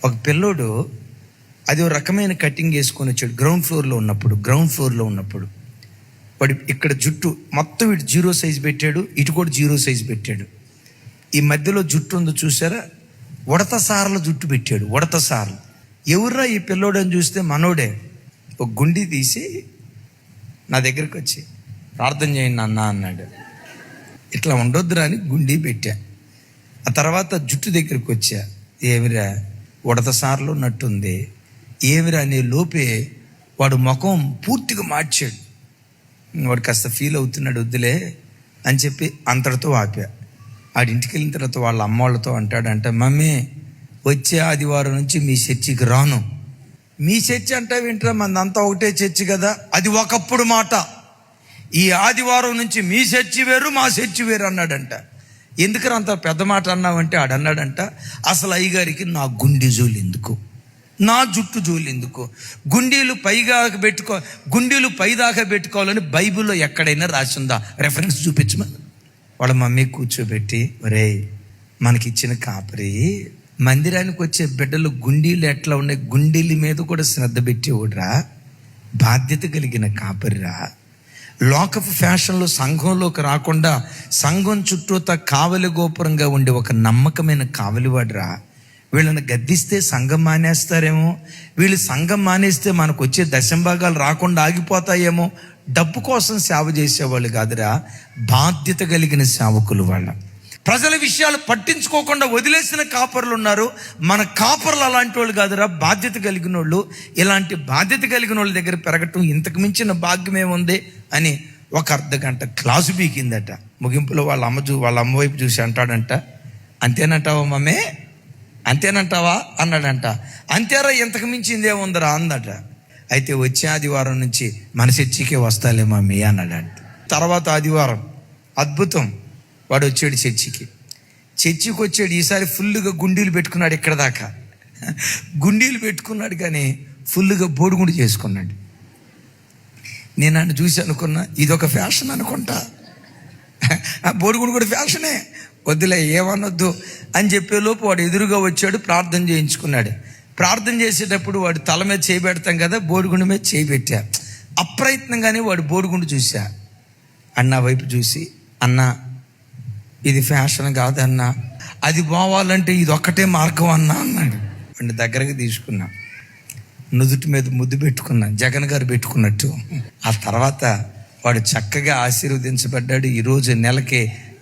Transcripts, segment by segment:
ఒక పిల్లోడు అది ఒక రకమైన కటింగ్ వేసుకొని వచ్చాడు. గ్రౌండ్ ఫ్లోర్లో ఉన్నప్పుడు వాడు ఇక్కడ జుట్టు మొత్తం ఇటు 0 సైజ్ పెట్టాడు, ఇటు కూడా 0 సైజ్ పెట్టాడు. ఈ మధ్యలో జుట్టు ఉందో చూసారా, ఉడత సార్ల జుట్టు పెట్టాడు. ఉడత సార్లు. ఎవర్రా ఈ పిల్లోడు అని చూస్తే మనోడే. ఒక గుండి తీసి నా దగ్గరికి వచ్చి ప్రార్థన చేయండి అన్న అన్నాడు. ఇట్లా ఉండొద్దురా అని గుండి పెట్టా. ఆ తర్వాత జుట్టు దగ్గరికి వచ్చా. ఏమిరా ఉడత సార్లు ఉన్నట్టుంది, ఏమిరా అనే లోపే వాడు ముఖం పూర్తిగా మార్చాడు. వాడు కాస్త ఫీల్ అవుతున్నాడు, వద్దులే అని చెప్పి అంతటితో ఆపా. ఆడింటికి వెళ్ళిన తర్వాత వాళ్ళ అమ్మ వాళ్ళతో అంటాడంట, మమ్మీ వచ్చే ఆదివారం నుంచి మీ చర్చికి రాను. మీ చర్చి అంటే వింటారా, మనదంతా ఒకటే చర్చి కదా. అది ఒకప్పుడు మాట. ఈ ఆదివారం నుంచి మీ చర్చి వేరు, మా చర్చి వేరు అన్నాడంట. ఎందుకని అంత పెద్ద మాట అన్నావంటే ఆడన్నాడంట, అసలు అయ్యగారికి నా గుండె జోలు ఎందుకు, నా జుట్టు జోలు ఎందుకు, గుండీలు పైదాకా పెట్టుకోవాలని బైబిల్లో ఎక్కడైనా రాసిందా? రెఫరెన్స్ చూపించమని వాళ్ళ మమ్మీ కూర్చోబెట్టి, ఒరే మనకిచ్చిన కాపరి మందిరానికి వచ్చే బిడ్డలు గుండీలు ఎట్లా ఉన్నాయి, గుండీల మీద కూడా శ్రద్ధ పెట్టేవాడురా, బాధ్యత కలిగిన కాపరిరా. లోకపు ఫ్యాషన్లో సంఘంలోకి రాకుండా సంఘం చుట్టూతా కావలి గోపురంగా ఉండే ఒక నమ్మకమైన కావలివాడురా. వీళ్ళని గద్దిస్తే సంఘం మానేస్తారేమో, వీళ్ళు సంఘం మానేస్తే మనకు వచ్చే దశంభాగాలు రాకుండా ఆగిపోతాయేమో. డబ్బు కోసం సేవ చేసేవాళ్ళు కాదురా, బాధ్యత కలిగిన సేవకులు. వాళ్ళ ప్రజల విషయాలు పట్టించుకోకుండా వదిలేసిన కాపర్లు ఉన్నారు. మన కాపర్లు అలాంటి వాళ్ళు కాదురా, బాధ్యత కలిగిన వాళ్ళు. ఇలాంటి బాధ్యత కలిగిన వాళ్ళ దగ్గర పెరగటం ఇంతకు మించిన భాగ్యం ఏముంది అని ఒక అర్ధగంట క్లాసు బీకిందట. ముగింపులో వాళ్ళ అమ్మ వైపు చూసి అంటాడంట, అంతేనంటావా మమ్మే, అంతేనంటావా అన్నాడంట. అంతేరా, ఇంతకు మించింది ఏముందరా అందట. అయితే వచ్చే ఆదివారం నుంచి మన చర్చికే వస్తాలే మమ్మీ అన్నాడంట. తర్వాత ఆదివారం అద్భుతం, వాడు వచ్చాడు చర్చికి వచ్చాడు. ఈసారి ఫుల్గా గుండీలు పెట్టుకున్నాడు. ఇక్కడ దాకా గుండీలు పెట్టుకున్నాడు, కానీ ఫుల్గా బోడిగుండు చేసుకున్నాడు. నేను నన్ను చూసి అనుకున్నా, ఇదొక ఫ్యాషన్ అనుకుంటా. బోడిగుండు కూడా ఫ్యాషనే, వద్దులే ఏమనొద్దు అని చెప్పేలోపు వాడు ఎదురుగా వచ్చాడు, ప్రార్థన చేయించుకున్నాడు. ప్రార్థన చేసేటప్పుడు వాడు తల మీద చేయి పెడతాం కదా, బోడిగుండు మీద చేయి పెట్టా. అప్రయత్నంగానే వాడు బోడిగుండు చూసా. అన్న వైపు చూసి, అన్నా ఇది ఫ్యాషన్ కాదన్నా, అది పోవాలంటే ఇది ఒక్కటే మార్గం అన్నా అన్నాడు. వాడిని దగ్గరకు తీసుకున్నా, నుదుటి మీద ముద్దు పెట్టుకున్నా, జగన్ గారు పెట్టుకున్నట్టు. ఆ తర్వాత వాడు చక్కగా ఆశీర్వదించబడ్డాడు. ఈరోజు నెలకి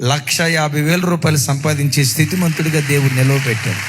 150,000 రూపాయలు సంపాదించే స్థితిమంతుడిగా దేవుడు నిలవబెట్టాడు.